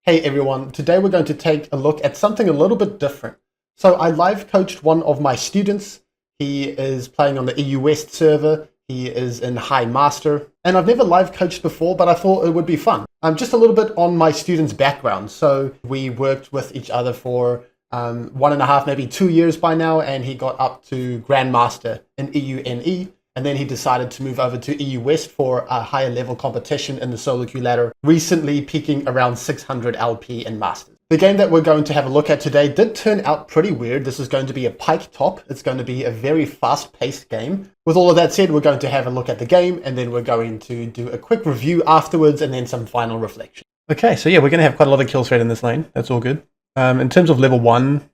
Hey everyone, today we're going to take a look at something a little bit different. So I live coached one of my students. He is playing on the EU West server. He is in High Master. And I've never live coached before, but I thought it would be fun. Just a little bit on my student's background. So we worked with each other for 1.5, maybe 2 years by now, and he got up to Grandmaster in EUNE. And then he decided to move over to EU West for a higher level competition in the solo queue ladder, recently peaking around 600 LP in Masters. The game that we're going to have a look at today did turn out pretty weird. This is going to be a pike top. It's going to be a very fast-paced game. With all of that said, we're going to have a look at the game, and then we're going to do a quick review afterwards, and then some final reflection. Okay, so yeah, we're going to have quite a lot of kills rate in this lane. That's all good. In terms of level 1,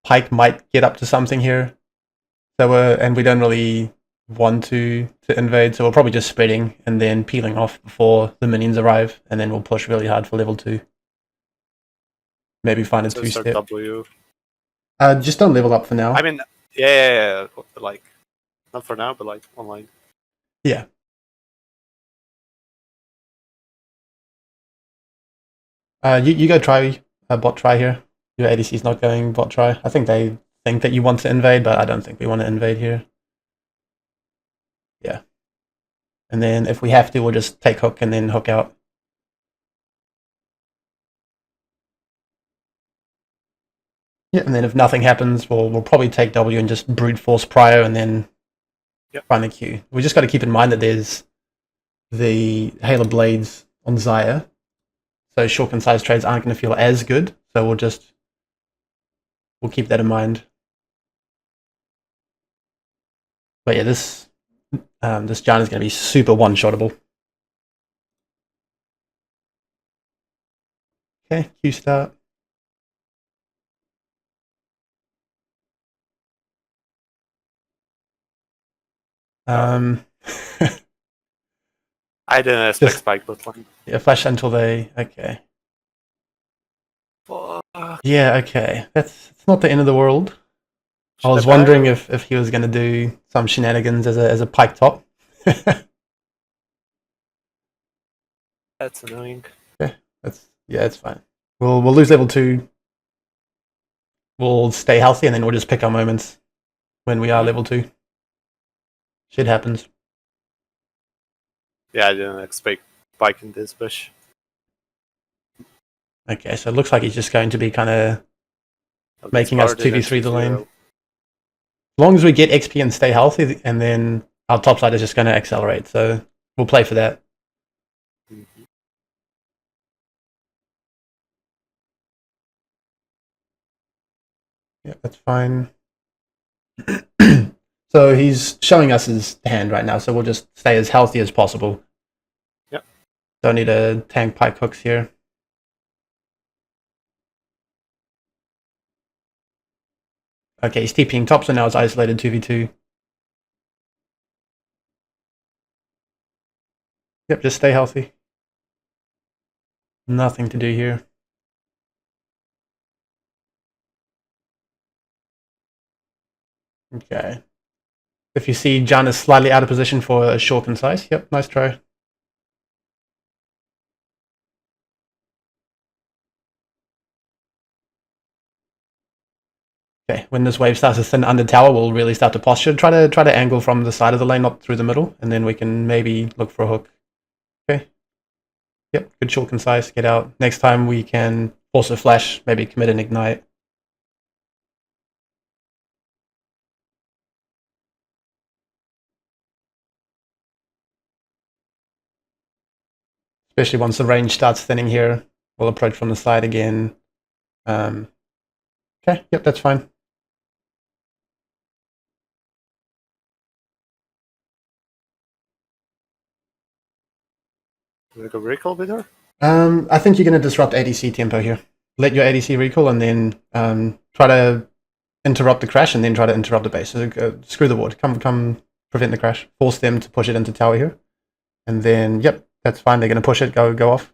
pike might get up to something here. So and we don't really want to invade, so we're probably just spreading and then peeling off before the minions arrive, and then we'll push really hard for level 2. Maybe find a So 2-step. W. Just don't level up for now. I mean, yeah, but like, not for now, but like online. Yeah. You go try bot try here. Your ADC's not going bot try. I think they think that you want to invade, but I don't think we want to invade here. Yeah. And then if we have to, we'll just take hook and then hook out. Yeah, and then if nothing happens, we'll probably take W and just brute force prior and then find the Q. We just got to keep in mind that there's the Halo Blades on Xayah, so short concise trades aren't going to feel as good. So we'll keep that in mind. But yeah, this Jan is going to be super one-shottable. Okay, Q start. I didn't expect spike bot line. Yeah, flash until they... Okay. Fuck. Yeah, okay. It's not the end of the world. I was wondering if he was going to do some shenanigans as a pike top. That's annoying. Yeah, it's fine. We'll lose level 2. We'll stay healthy, and then we'll just pick our moments when we are level 2. Shit happens. Yeah, I didn't expect spike in this bush. Okay, so it looks like he's just going to be kind of making us 2v3 the lane. As long as we get XP and stay healthy, and then our top side is just going to accelerate. So we'll play for that. Yeah, that's fine. So he's showing us his hand right now, so we'll just stay as healthy as possible. Yep. Don't need to tank pike hooks here. Okay, he's TPing top, so now it's isolated 2v2. Yep, just stay healthy. Nothing to do here. Okay. If you see Jan is slightly out of position for a short concise, yep, nice try. Okay, when this wave starts to thin under tower, we'll really start to posture. Try to angle from the side of the lane, not through the middle, and then we can maybe look for a hook. Okay. Yep, good short concise, get out. Next time we can force a flash, maybe commit an ignite. Especially once the range starts thinning here, we'll approach from the side again. Okay, yep, that's fine. Like a recall with her? I think you're going to disrupt ADC tempo here. Let your ADC recall and then try to interrupt the crash and then try to interrupt the base. So screw the ward. Come prevent the crash. Force them to push it into tower here. And then, yep, that's fine. They're going to push it, go off.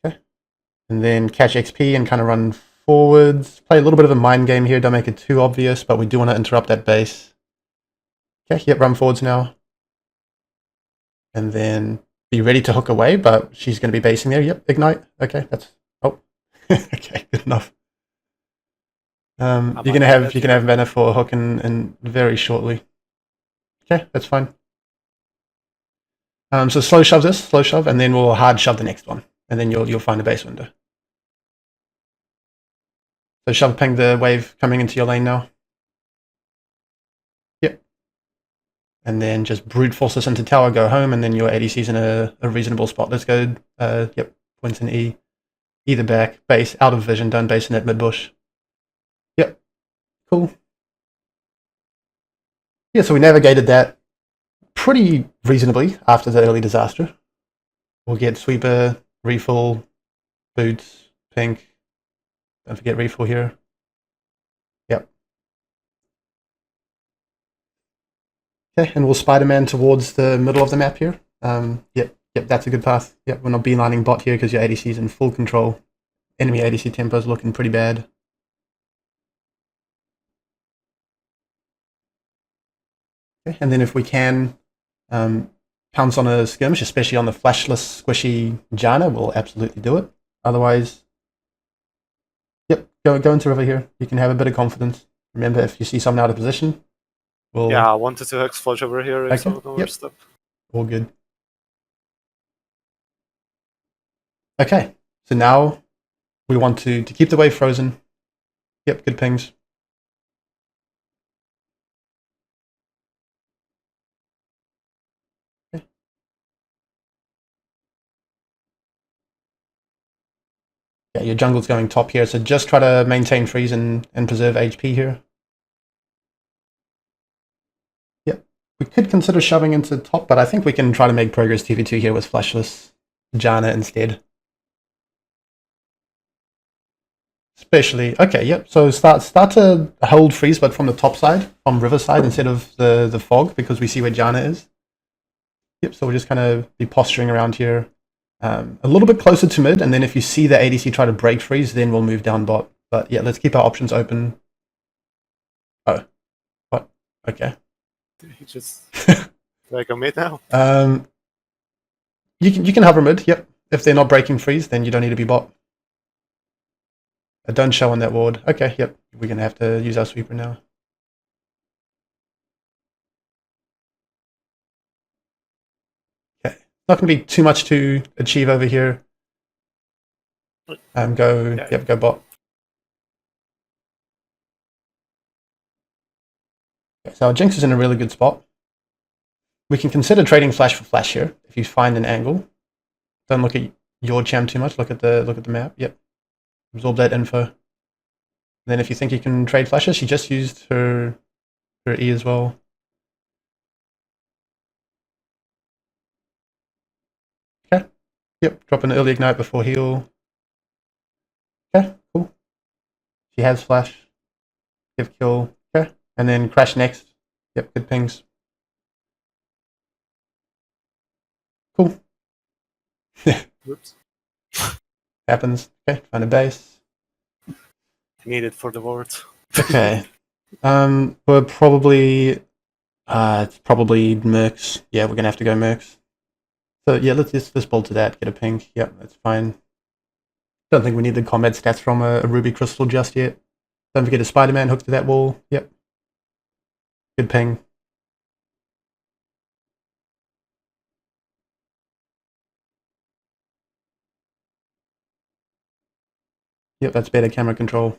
Okay. And then catch XP and kind of run forwards. Play a little bit of a mind game here. Don't make it too obvious, but we do want to interrupt that base. Okay, yep, run forwards now. And then be ready to hook away, but she's going to be basing there. Yep, ignite. Okay, that's... Oh, okay, good enough. You're gonna have mana for a hook in very shortly. Okay, that's fine. So slow shove, and then we'll hard shove the next one, and then you'll find a base window. So shove ping the wave coming into your lane now. Yep. And then just brute force us into tower, go home, and then your ADC's in a reasonable spot. Let's go. Yep. Points in E. Either back, base, out of vision. Don't base in that mid bush. Yep. Cool. Yeah, so we navigated that pretty reasonably after the early disaster. We'll get sweeper, refill, boots, pink. Don't forget refill here. Yep. Okay, and we'll Spider-Man towards the middle of the map here. Yep, that's a good path. Yep, we're not beelining bot here because your ADC is in full control. Enemy ADC tempo is looking pretty bad. Okay, and then if we can pounce on a skirmish, especially on the flashless, squishy Janna, we'll absolutely do it. Otherwise, yep, go into river here. You can have a bit of confidence. Remember, if you see someone out of position, we'll... Yeah, I wanted to hex flash over here if someone overstep. All good. Okay, so now we want to keep the wave frozen. Yep, good pings. Okay. Yeah, your jungle's going top here, so just try to maintain freeze and preserve HP here. Yep, we could consider shoving into top, but I think we can try to make progress TV2 here with flashless Janna instead. Especially, okay, yep, so start to hold freeze, but from the top side, from river side, instead of the fog, because we see where Janna is. Yep, so we'll just kind of be posturing around here. A little bit closer to mid, and then if you see the ADC try to break freeze, then we'll move down bot. But yeah, let's keep our options open. Oh, what? Okay. Did he just like a mid now? You can hover mid. Yep. If they're not breaking freeze, then you don't need to be bot. Don't show on that ward. Okay. Yep. We're gonna have to use our sweeper now. Not going to be too much to achieve over here. Go bot. Okay, so our Jinx is in a really good spot. We can consider trading flash for flash here if you find an angle. Don't look at your champ too much. Look at the map. Yep. Absorb that info. And then if you think you can trade flashes, she just used her E as well. Okay. Yep. Drop an early ignite before heal. Okay. Cool. She has flash. Give kill. Okay. And then crash next. Yep. Good pings. Cool. Whoops. Happens. Okay. Find a base. Need it for the ward. Okay. We're probably it's probably Mercs. Yeah, we're gonna have to go Mercs. So yeah, let's bolt to that, get a pink. Yep, that's fine. Don't think we need the combat stats from a ruby crystal just yet. Don't forget a Spider-Man hooked to that wall. Yep. Good ping. Yep, that's better camera control.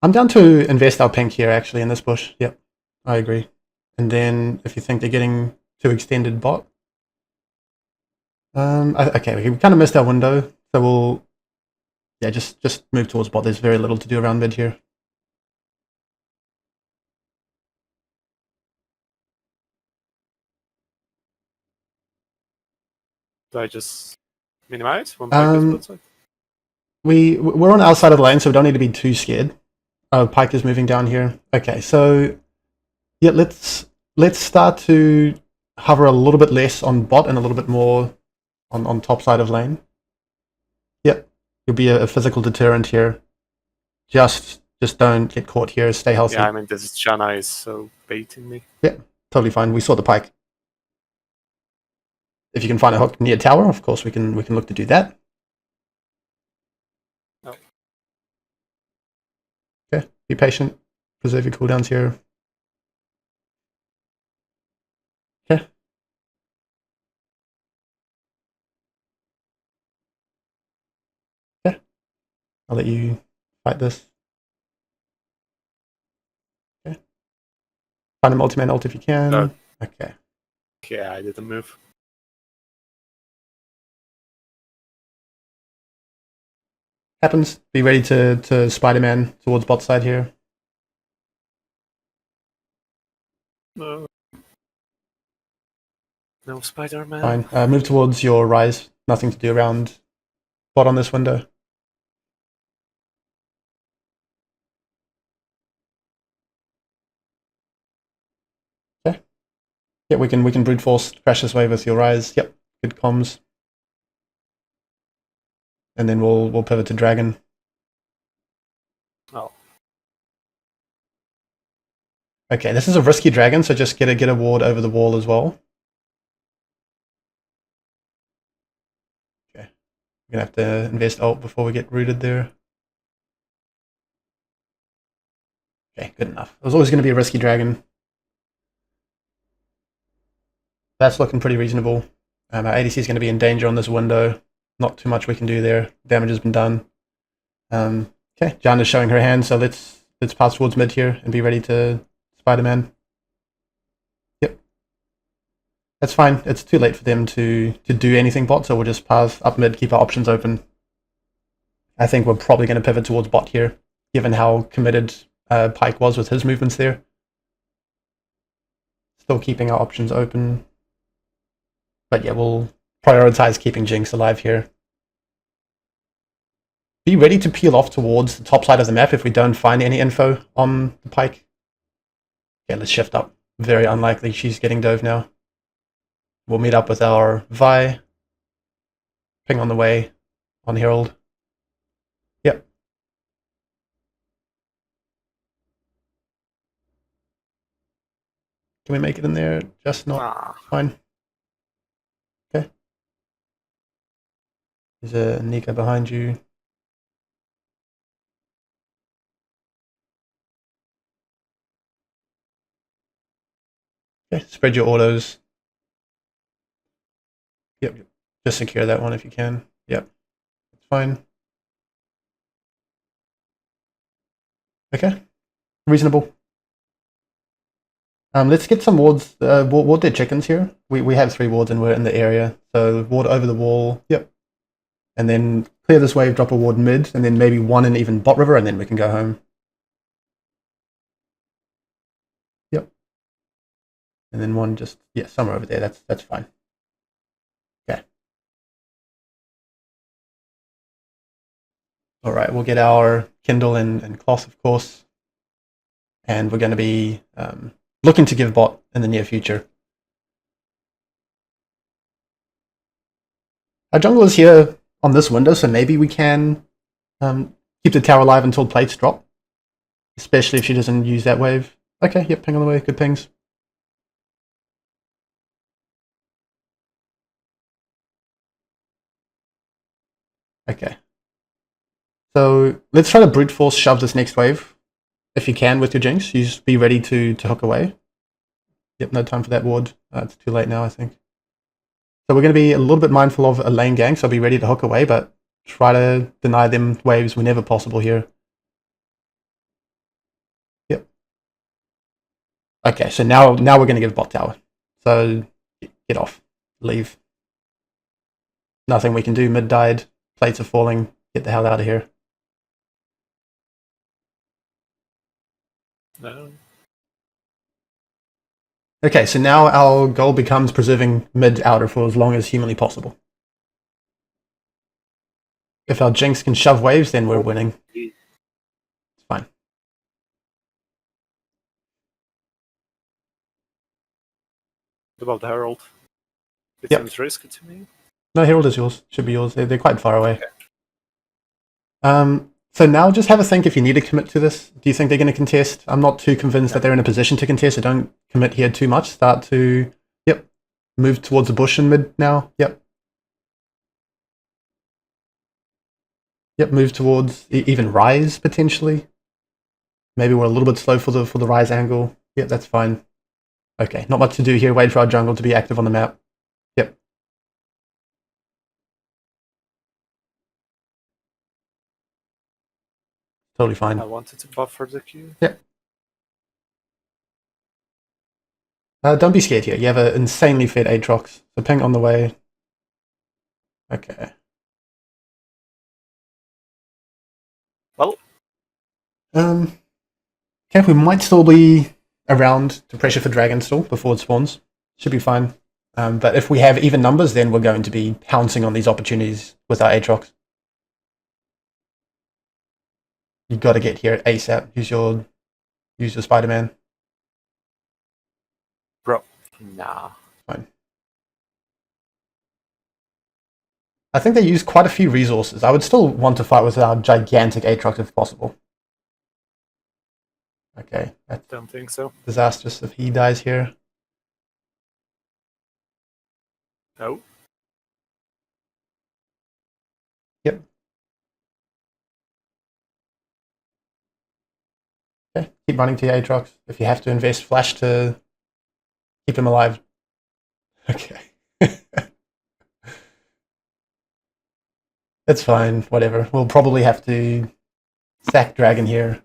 I'm down to invest our pink here, actually, in this bush. Yep, I agree. And then if you think they're getting too extended bot. Okay, we kind of missed our window, so we'll... Yeah, just move towards bot. There's very little to do around mid here. Do I just minimize? We're on our side of the lane, so we don't need to be too scared. Oh, Pike is moving down here. Okay, so yeah, let's start to hover a little bit less on bot and a little bit more on top side of lane. Yep, you'll be a physical deterrent here. Just don't get caught here. Stay healthy. Yeah, I mean this Janna is so baiting me. Yep, totally fine. We saw the pike. If you can find a hook near tower, of course we can look to do that. Oh. Okay, be patient. Preserve your cooldowns here. Okay. Okay. I'll let you fight this. Okay. Find a multi-man ult if you can. Okay. Yeah, I didn't move. Happens. Be ready to Spider-Man towards bot side here. No. No Spider-Man. Fine. Move towards your rise. Nothing to do around bot on this window. Okay. Yeah, we can brute force crash this wave with your rise. Yep. Good comms. And then we'll pivot to dragon. Oh. Okay, this is a risky dragon, so just get a ward over the wall as well. Okay. We're gonna have to invest ult before we get rooted there. Okay, good enough. It was always gonna be a risky dragon. That's looking pretty reasonable. Our ADC is going to be in danger on this window. Not too much we can do there. Damage has been done. Okay, Jan is showing her hand, so let's pass towards mid here and be ready to Spider-Man. Yep. That's fine. It's too late for them to do anything bot, so we'll just pass up mid, keep our options open. I think we're probably going to pivot towards bot here, given how committed Pyke was with his movements there. Still keeping our options open. But yeah, we'll prioritize keeping Jinx alive here. Be ready to peel off towards the top side of the map if we don't find any info on the Pyke. Okay, let's shift up. Very unlikely she's getting dove now. We'll meet up with our Vi. Ping on the way on Herald. Yep. Can we make it in there? Just not. Fine. Okay. There's a Nika behind you. Okay, spread your autos. Yep. Just secure that one if you can. Yep. It's fine. Okay. Reasonable. Let's get some wards. Ward their chickens here. We have 3 wards and we're in the area. So ward over the wall. Yep. And then clear this wave, drop a ward mid, and then maybe 1 in even bot river, and then we can go home. Yep. And then 1 just, yeah, somewhere over there. That's fine. Okay. All right, we'll get our Kindle and cloth, of course. And we're going to be looking to give bot in the near future. Our jungle is here on this window, so maybe we can keep the tower alive until plates drop. Especially if she doesn't use that wave. Okay, yep, ping on the way. Good pings. Okay. So let's try to brute force shove this next wave. If you can with your Jinx, you just be ready to hook away. Yep, no time for that ward. It's too late now, I think. So we're going to be a little bit mindful of a lane gang, so be ready to hook away, but try to deny them waves whenever possible here. Yep. Okay, so now we're going to give bot tower. So get off. Leave. Nothing we can do. Mid died. Plates are falling. Get the hell out of here. No. Okay, so now our goal becomes preserving mid outer for as long as humanly possible. If our Jinx can shove waves, then we're winning. It's fine. What about the Herald? It Yep. seems risky to me. No, Herald is yours. Should be yours. They're quite far away. Okay. So now just have a think if you need to commit to this. Do you think they're going to contest? I'm not too convinced that they're in a position to contest, so don't commit here too much. Start to, yep, move towards the bush in mid now. Yep. Yep, move towards even rise potentially. Maybe we're a little bit slow for the rise angle. Yep, that's fine. Okay, not much to do here. Wait for our jungle to be active on the map. Yep. Totally fine. I wanted to buffer the queue. Yep. Don't be scared here. You have an insanely fed Aatrox. So ping on the way. Okay. Well, okay, we might still be around to pressure for dragon still before it spawns. Should be fine. But if we have even numbers, then we're going to be pouncing on these opportunities with our Aatrox. You've got to get here ASAP. Use your Spider-Man. bro, nah. Fine. I think they use quite a few resources. I would still want to fight with our gigantic Aatrox if possible. Okay, that's Don't think so. disastrous if he dies here. No. Yep. Okay, keep running to your Aatrox. If you have to invest flash to keep him alive. Okay. It's fine, whatever. We'll probably have to sack dragon here.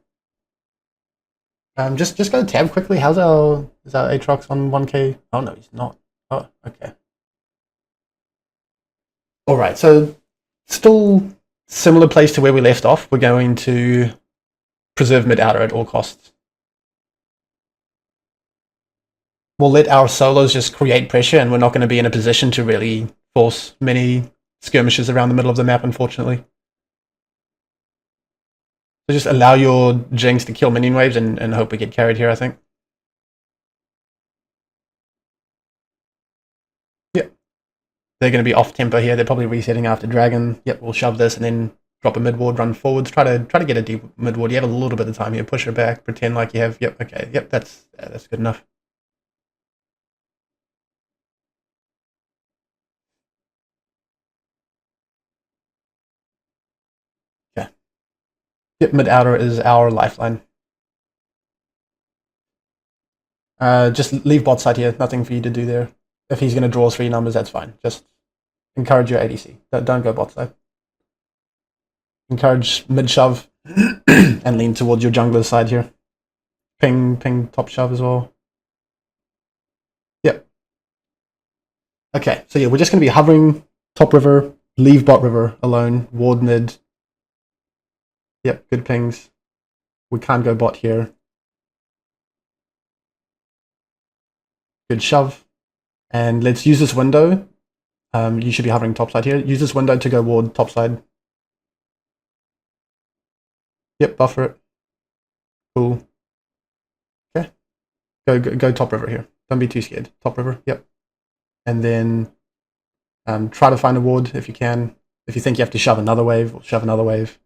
Just go tab quickly. Is our Aatrox on 1k? Oh no, he's not. Oh, okay. Alright, so still similar place to where we left off. We're going to preserve mid outer at all costs. We'll let our solos just create pressure, and we're not going to be in a position to really force many skirmishes around the middle of the map, unfortunately. So just allow your Jinx to kill minion waves and hope we get carried here, I think. Yep. They're going to be off tempo here. They're probably resetting after dragon. Yep, we'll shove this and then drop a mid ward, run forwards, try to get a deep mid ward. You have a little bit of time here. Push her back, pretend like you have. Yep, okay. Yep, that's good enough. Okay. Yep, mid outer is our lifeline. Just leave bot side here. Nothing for you to do there. If he's going to draw 3 numbers, that's fine. Just encourage your ADC. Don't go bot side. Encourage mid shove and lean towards your jungler's side here. Ping top shove as well. Yep. Okay, so yeah, we're just going to be hovering top river, leave bot river alone, ward mid. Yep, good pings. We can't go bot here. Good shove. And let's use this window. You should be hovering top side here. Use this window to go ward top side. Yep, buffer it. Cool. Okay. Go top river here. Don't be too scared. Top river, yep. And then try to find a ward if you can. If you think you have to shove another wave, or shove another wave.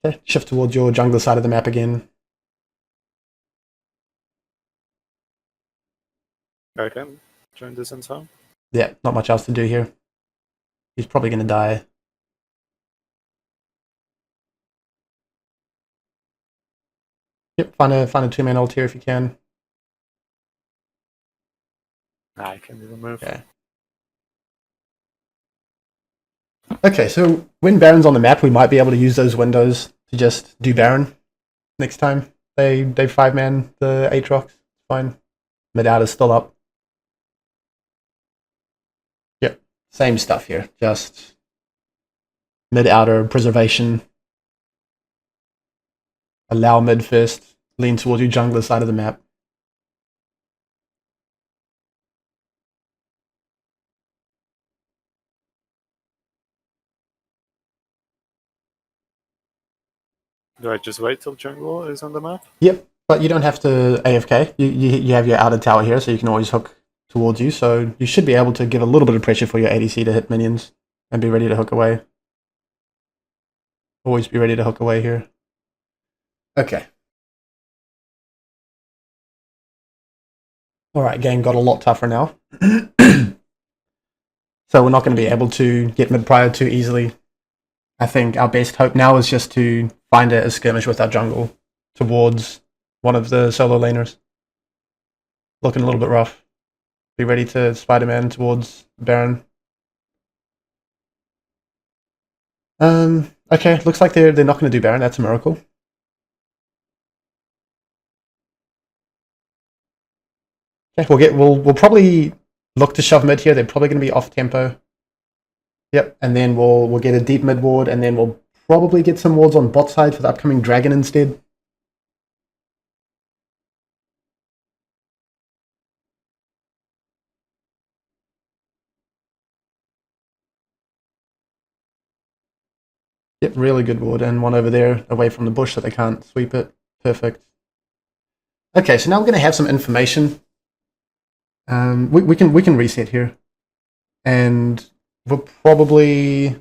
Okay, shift towards your jungler side of the map again. Okay, join this in time. Yeah, not much else to do here. He's probably going to die. Yep, find a 2-man ult here if you can. I can even move. Okay. Okay, so when Baron's on the map, we might be able to use those windows to just do Baron next time. They 5-man the Aatrox. Fine. Mid out is still up. Yep, same stuff here. Just mid outer preservation. Allow mid first. Lean towards your jungler side of the map. Do I just wait till jungle is on the map? Yep. But you don't have to AFK. You have your outer tower here, so you can always hook towards you. So you should be able to give a little bit of pressure for your ADC to hit minions and be ready to hook away. Always be ready to hook away here. Okay. Alright, game got a lot tougher now. So we're not going to be able to get mid prior too easily. I think our best hope now is just to find a skirmish with our jungle towards one of the solo laners. Looking a little bit rough. Be ready to Spider-Man towards Baron. Okay, looks like they're not going to do Baron. That's a miracle. Okay, we'll probably look to shove mid here. They're probably going to be off tempo. Yep, and then we'll get a deep mid ward, and then we'll probably get some wards on bot side for the upcoming dragon instead. Yep, really good ward, and one over there away from the bush so they can't sweep it. Perfect. Okay, so now we're going to have some information. We can reset here, and we'll probably,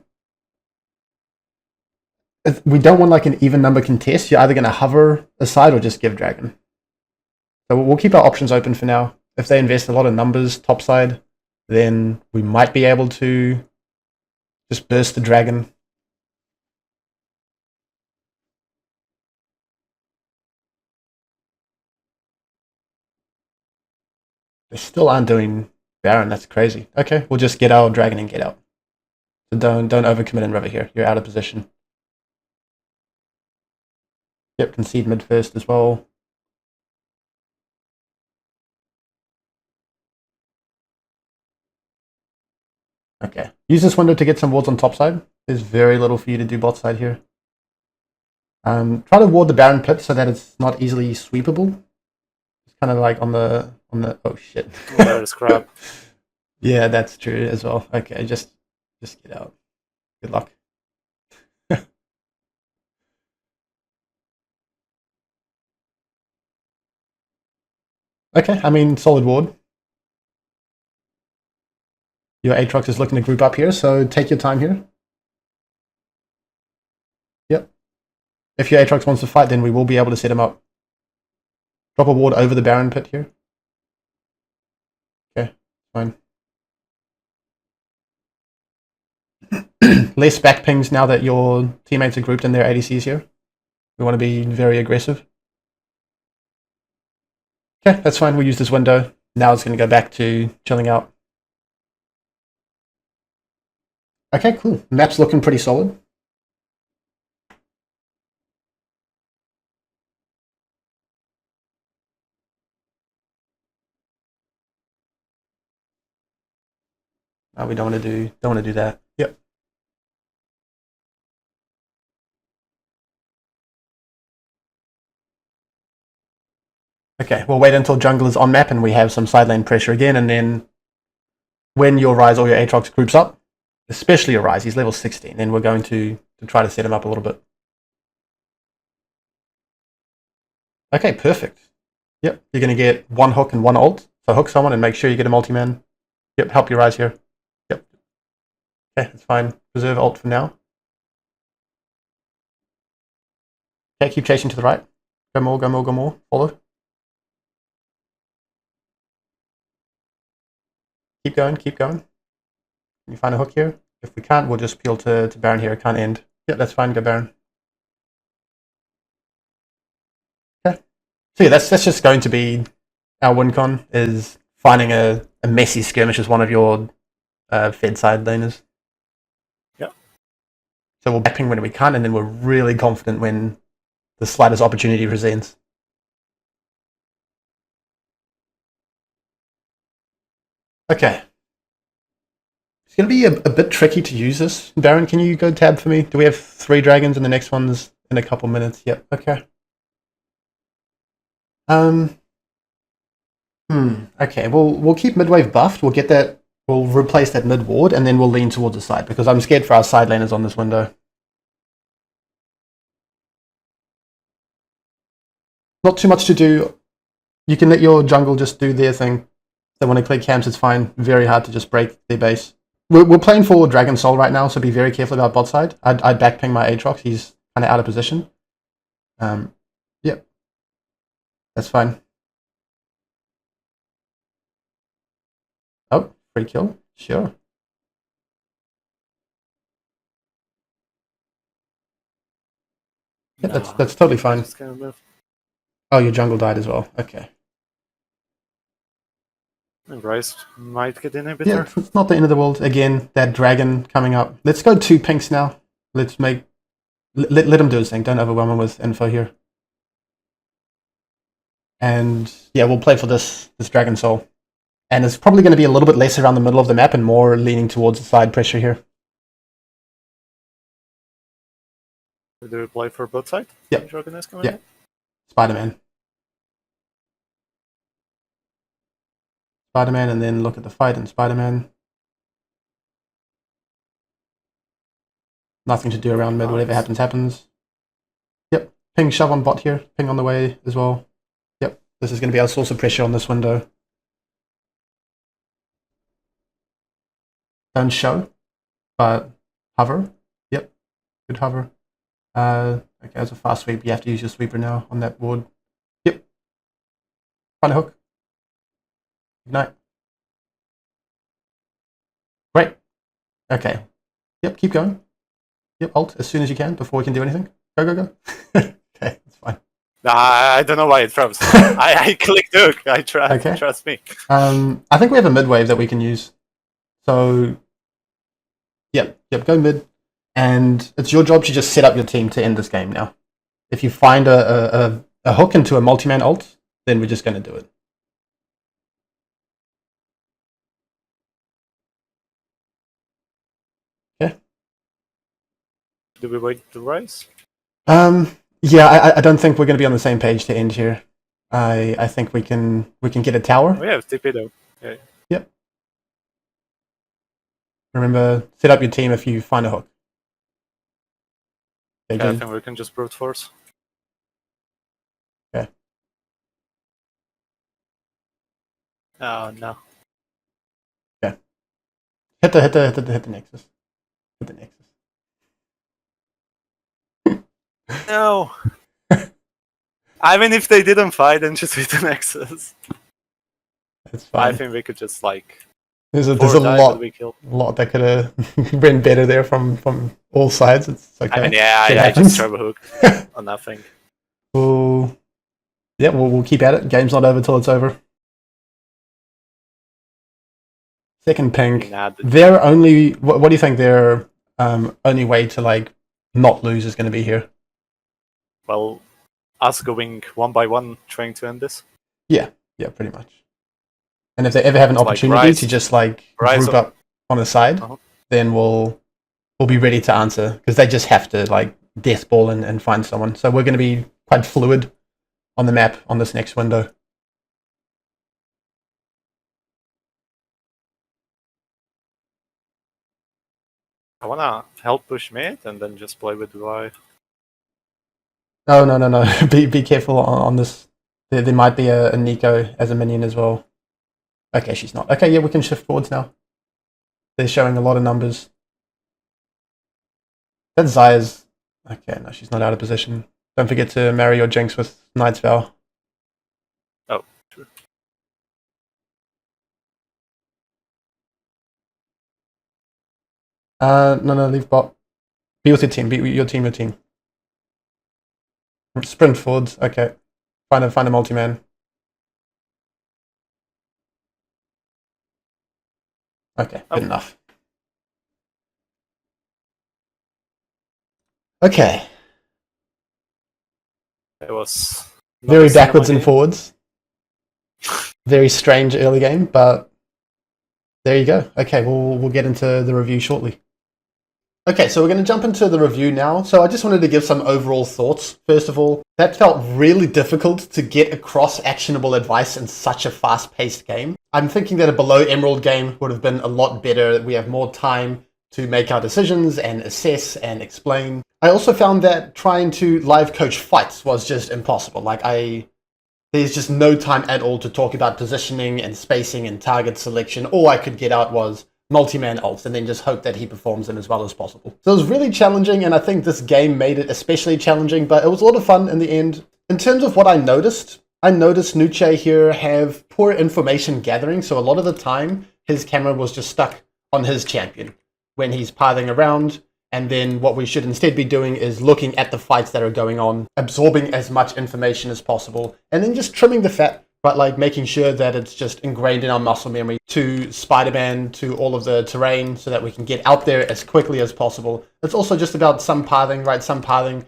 if we don't want like an even number contest. You're either going to hover aside or just give dragon. So we'll keep our options open for now. If they invest a lot of numbers topside, then we might be able to just burst the dragon. They still aren't doing Baron. That's crazy. Okay, we'll just get our dragon and get out. So don't overcommit in river here. You're out of position. Yep, concede mid first as well. Okay, use this window to get some wards on top side. There's very little for you to do bot side here. Try to ward the Baron pit so that it's not easily sweepable. It's kind of like on the oh shit. There's crap. Yeah, that's true as well. Okay, just get out. Good luck. Okay, I mean solid ward. Your Aatrox is looking to group up here, so take your time here. Yep. If your Aatrox wants to fight, then we will be able to set him up. Drop a ward over the Baron pit here. Okay, fine. Less back pings now that your teammates are grouped in their ADCs here. We want to be very aggressive. Okay, that's fine. We'll use this window. Now it's going to go back to chilling out. Okay, cool. Map's looking pretty solid. No, we don't want to do that. Yep. Okay, we'll wait until jungle is on map and we have some side lane pressure again, and then when your Ryze or your Aatrox groups up, especially your Ryze, he's level 16, then we're going to try to set him up a little bit. Okay, perfect. Yep, you're going to get one hook and one ult. So hook someone and make sure you get a multi-man. Yep, help your Ryze here. Yep. Okay, that's fine. Preserve ult for now. Okay, keep chasing to the right. Go more, go more, go more. Follow. Keep going, keep going. Can you find a hook here? If we can't, we'll just peel to Baron here. It can't end. Yep, that's fine. Go Baron. Okay. So yeah, that's just going to be our win con, is finding a messy skirmish as one of your fed side laners. Yep. So we'll backping when we can't, and then we're really confident when the slightest opportunity presents. Okay. It's going to be a bit tricky to use this. Baron, can you go tab for me? Do we have 3 dragons and the next one's in a couple minutes? Yep, okay. Okay, we'll keep midwave buffed. We'll get that. We'll replace that mid ward, and then we'll lean towards the side because I'm scared for our side laners on this window. Not too much to do. You can let your jungle just do their thing. If they want to play camps, it's fine. Very hard to just break their base. We're playing for Dragon Soul right now, so be very careful about bot side. I'd backping my Aatrox. He's kind of out of position. Yep. That's fine. Oh, free kill? Sure. Yeah, that's totally fine. Oh, your jungle died as well. Okay. Ryze might get inhibitor. Yeah, it's not the end of the world. Again, that dragon coming up. Let's go 2 pinks now. Let's make... Let him do his thing. Don't overwhelm him with info here. And yeah, we'll play for this Dragon Soul. And it's probably going to be a little bit less around the middle of the map and more leaning towards the side pressure here. Do we play for both sides? Yep. Yeah. Spider-Man. Spider-Man, and then look at the fight in Spider-Man. Nothing to do around mid. Whatever happens, happens. Yep. Ping shove on bot here. Ping on the way as well. Yep. This is going to be our source of pressure on this window. Don't show, but hover. Yep. Good hover. Okay, as a fast sweep, you have to use your sweeper now on that board. Yep. Find a hook. Ignite. Great. Okay. Yep, keep going. Yep, ult as soon as you can before we can do anything. Go, go, go. Okay, that's fine. I don't know why it froze. I clicked hook. I tried. Okay. Trust me. I think we have a mid wave that we can use. So, yep, go mid. And it's your job to just set up your team to end this game now. If you find a hook into a multi-man ult, then we're just going to do it. Okay. Do we wait to Ryze? Yeah, I don't think we're going to be on the same page to end here. I think we can get a tower. We have TP though. Yeah. Yep. Remember, set up your team if you find a hook. Okay, I think we can just brute force. Okay. Oh no. Okay. Hit the nexus. Hit the nexus. No. I mean, if they didn't fight, then just hit the nexus. That's fine. I think we could just like. There's a lot that could have been better there from all sides. It's okay. I mean, yeah, I just throw a hook on nothing. We'll keep at it. Game's not over till it's over. Second pink. Their only. What do you think their only way to like not lose is going to be here? Well, us going 1 by 1 trying to end this. Yeah, pretty much. And if they ever have an opportunity to just like group up on the side, then we'll be ready to answer because they just have to like death ball and find someone. So we're going to be quite fluid on the map on this next window. I wanna help push mid and then just play with Y. No. Be careful on this. There might be a Nico as a minion as well. Okay, she's not. Okay, yeah, we can shift forwards now. They're showing a lot of numbers. That Zaya's... Okay, no, she's not out of position. Don't forget to marry your Jinx with Knight's Vow. Oh, true. No, leave bot. Be with your team, your team. Sprint forwards, okay. Find a multi-man. Okay, good enough. Okay. It was very backwards and forwards. Very strange early game, but there you go. Okay, we'll get into the review shortly. Okay, so we're going to jump into the review now. So I just wanted to give some overall thoughts. First of all, that felt really difficult to get across actionable advice in such a fast-paced game. I'm thinking that a below Emerald game would have been a lot better. We have more time to make our decisions and assess and explain. I also found that trying to live coach fights was just impossible. Like I there's just no time at all to talk about positioning and spacing and target selection. All I could get out was multi-man ults and then just hope that he performs them as well as possible. So it was really challenging, and I think this game made it especially challenging, but it was a lot of fun in the end. In terms of what I noticed Nuche here have poor information gathering, so a lot of the time his camera was just stuck on his champion when he's pathing around, and then what we should instead be doing is looking at the fights that are going on, absorbing as much information as possible, and then just trimming the fat, but like making sure that it's just ingrained in our muscle memory to Spider-Man, to all of the terrain, so that we can get out there as quickly as possible. It's also just about some pathing, right? Some pathing.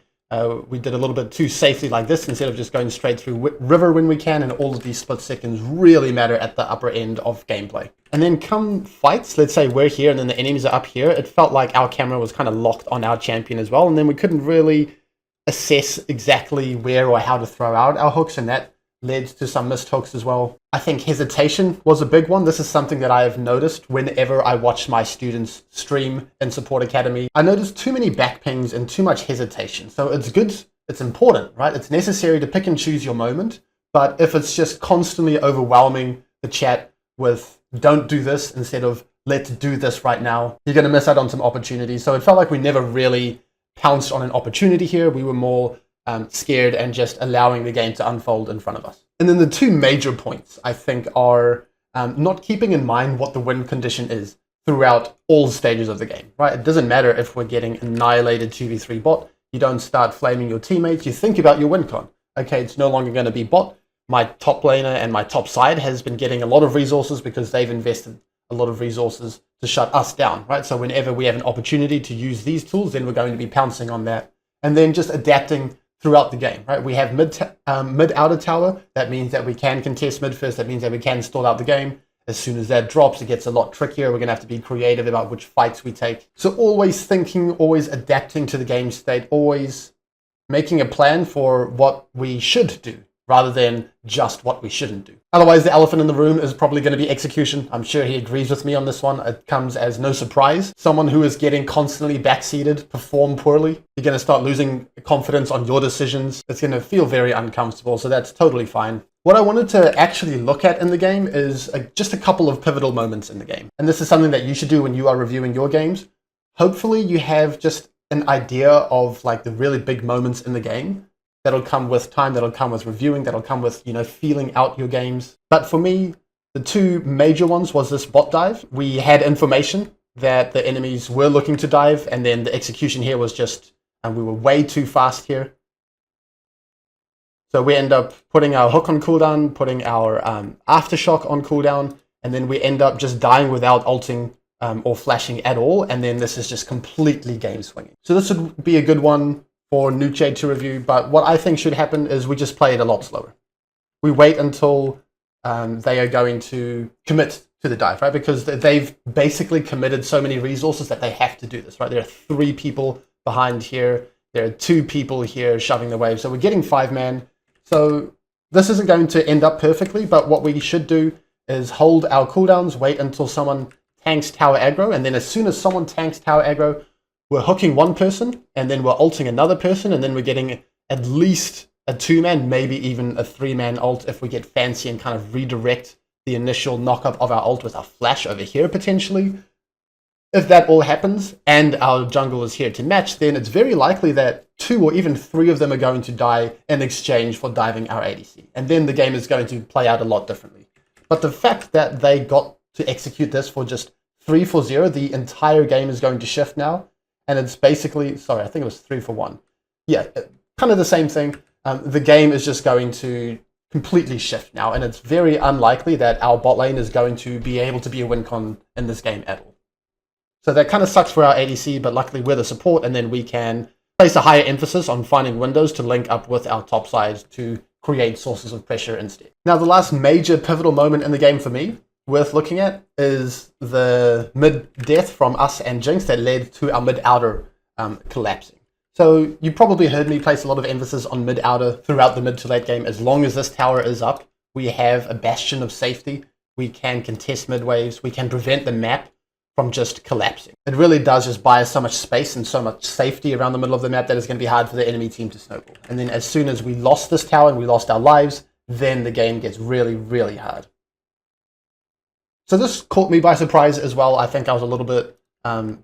We did a little bit too safely like this instead of just going straight through river when we can, and all of these split seconds really matter at the upper end of gameplay. And then come fights, let's say we're here and then the enemies are up here, it felt like our camera was kind of locked on our champion as well, and then we couldn't really assess exactly where or how to throw out our hooks, and that led to some missed hooks as well. I think hesitation was a big one. This is something that I have noticed whenever I watch my students stream in Support Academy. I noticed too many back pings and too much hesitation. So it's good, it's important, right? It's necessary to pick and choose your moment. But if it's just constantly overwhelming the chat with don't do this instead of let's do this right now, you're going to miss out on some opportunities. So it felt like we never really pounced on an opportunity here. We were more scared and just allowing the game to unfold in front of us. And then the two major points, I think, are not keeping in mind what the win condition is throughout all stages of the game, right? It doesn't matter if we're getting annihilated 2v3 bot. You don't start flaming your teammates. You think about your win con. Okay, it's no longer going to be bot. My top laner and my top side has been getting a lot of resources because they've invested a lot of resources to shut us down, right? So whenever we have an opportunity to use these tools, then we're going to be pouncing on that. And then just adapting throughout the game, right? We have mid-outer tower. That means that we can contest mid first. That means that we can stall out the game. As soon as that drops, it gets a lot trickier. We're going to have to be creative about which fights we take. So always thinking, always adapting to the game state, always making a plan for what we should do rather than just what we shouldn't do. Otherwise, the elephant in the room is probably going to be execution. I'm sure he agrees with me on this one. It comes as no surprise. Someone who is getting constantly backseated perform poorly. You're going to start losing confidence on your decisions. It's going to feel very uncomfortable, so that's totally fine. What I wanted to actually look at in the game is just a couple of pivotal moments in the game. And this is something that you should do when you are reviewing your games. Hopefully you have just an idea of like the really big moments in the game. That'll come with time, that'll come with reviewing, that'll come with, feeling out your games. But for me, the two major ones was this bot dive. We had information that the enemies were looking to dive, and then the execution here was just, and we were way too fast here. So we end up putting our hook on cooldown, putting our aftershock on cooldown, and then we end up just dying without ulting or flashing at all, and then this is just completely game swinging. So this would be a good one for Nuche to review, but what I think should happen is we just play it a lot slower. We wait until they are going to commit to the dive, right? Because they've basically committed so many resources that they have to do this, right? There are 3 people behind here. There are 2 people here shoving the wave. So we're getting 5-man. So this isn't going to end up perfectly, but what we should do is hold our cooldowns, wait until someone tanks tower aggro, and then as soon as someone tanks tower aggro, we're hooking one person, and then we're ulting another person, and then we're getting at least a 2-man, maybe even a 3-man ult if we get fancy and kind of redirect the initial knock-up of our ult with our flash over here, potentially. If that all happens, and our jungle is here to match, then it's very likely that 2 or even 3 of them are going to die in exchange for diving our ADC. And then the game is going to play out a lot differently. But the fact that they got to execute this for just 3-4-0, the entire game is going to shift now. And it's basically, sorry, I think it was 3-for-1. Yeah, kind of the same thing. The game is just going to completely shift now, and it's very unlikely that our bot lane is going to be able to be a win con in this game at all. So that kind of sucks for our ADC, but luckily we're the support, and then we can place a higher emphasis on finding windows to link up with our top side to create sources of pressure instead. Now, the last major pivotal moment in the game for me worth looking at is the mid-death from us and Jinx that led to our mid-outer collapsing. So you probably heard me place a lot of emphasis on mid-outer throughout the mid to late game. As long as this tower is up, we have a bastion of safety. We can contest mid-waves. We can prevent the map from just collapsing. It really does just buy us so much space and so much safety around the middle of the map that it's going to be hard for the enemy team to snowball. And then as soon as we lost this tower and we lost our lives, then the game gets really, really hard. So this caught me by surprise as well. I think I was a little bit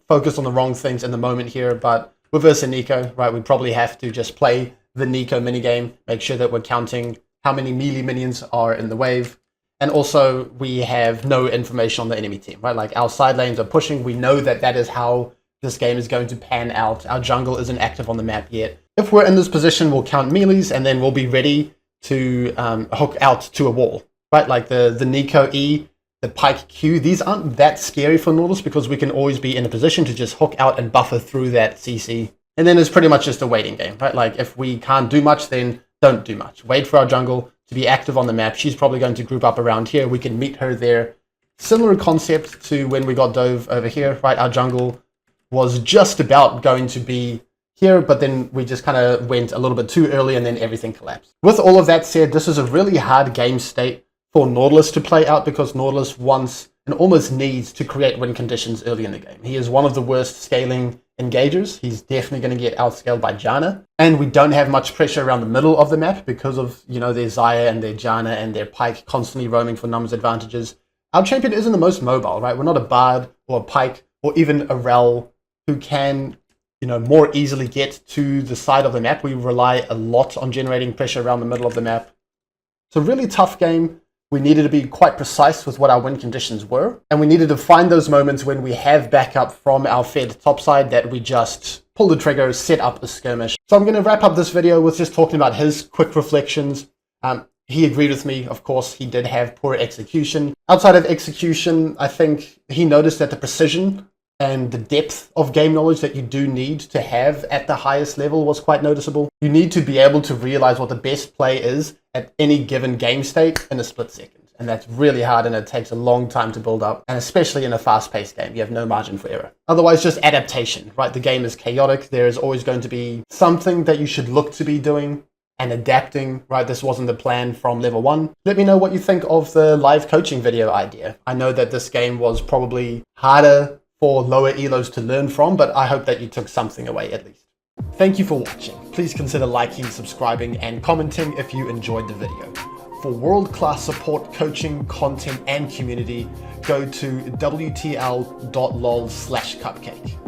focused on the wrong things in the moment here, but with versus Nico, right, we probably have to just play the Nico minigame, make sure that we're counting how many melee minions are in the wave, and also we have no information on the enemy team, right? Like our side lanes are pushing, we know that that is how this game is going to pan out. Our jungle isn't active on the map yet. If we're in this position, we'll count melees, and then we'll be ready to hook out to a wall, right? Like the Nico E, the Pike Q, these aren't that scary for Nautilus because we can always be in a position to just hook out and buffer through that CC. And then it's pretty much just a waiting game, right? Like if we can't do much, then don't do much. Wait for our jungle to be active on the map. She's probably going to group up around here. We can meet her there. Similar concept to when we got Dove over here, right? Our jungle was just about going to be here, but then we just kind of went a little bit too early and then everything collapsed. With all of that said, this is a really hard game state for Nautilus to play out because Nautilus wants and almost needs to create win conditions early in the game. He is one of the worst scaling engagers. He's definitely going to get outscaled by Janna. And we don't have much pressure around the middle of the map because of, you know, their Xayah and their Janna and their Pike constantly roaming for numbers advantages. Our champion isn't the most mobile, right? We're not a Bard or a Pike or even a Rel who can, you know, more easily get to the side of the map. We rely a lot on generating pressure around the middle of the map. It's a really tough game. We needed to be quite precise with what our win conditions were. And we needed to find those moments when we have backup from our fed topside that we just pull the trigger, set up a skirmish. So I'm going to wrap up this video with just talking about his quick reflections. He agreed with me, of course. He did have poor execution. Outside of execution, I think he noticed that the precision and the depth of game knowledge that you do need to have at the highest level was quite noticeable. You need to be able to realize what the best play is at any given game state in a split second. And that's really hard and it takes a long time to build up. And especially in a fast-paced game, you have no margin for error. Otherwise, just adaptation, right? The game is chaotic. There is always going to be something that you should look to be doing and adapting, right? This wasn't the plan from level 1. Let me know what you think of the live coaching video idea. I know that this game was probably harder for lower elos to learn from, but I hope that you took something away at least. Thank you for watching. Please consider liking, subscribing, and commenting if you enjoyed the video. For world-class support, coaching, content, and community, go to wtl.lol/cupcake.